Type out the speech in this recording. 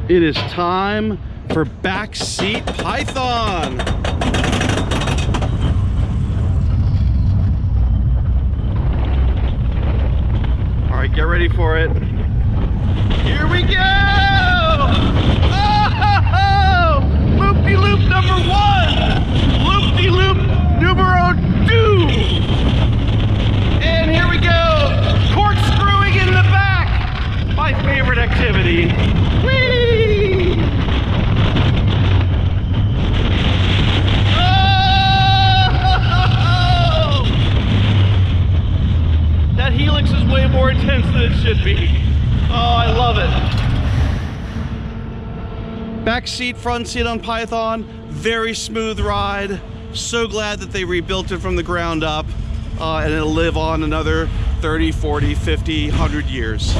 It is time for Backseat Python. All right, get ready for it. Here we go! Oh! Loop-de-loop number 1! Loop-de-loop numero 2! And here we go! Corkscrewing in the back! My favorite activity. Whee! Oh! That helix is way more intense than it should be. Oh, I love it. Back seat, front seat on Python. Very smooth ride. So glad that they rebuilt it from the ground up. And it'll live on another 30, 40, 50, 100 years.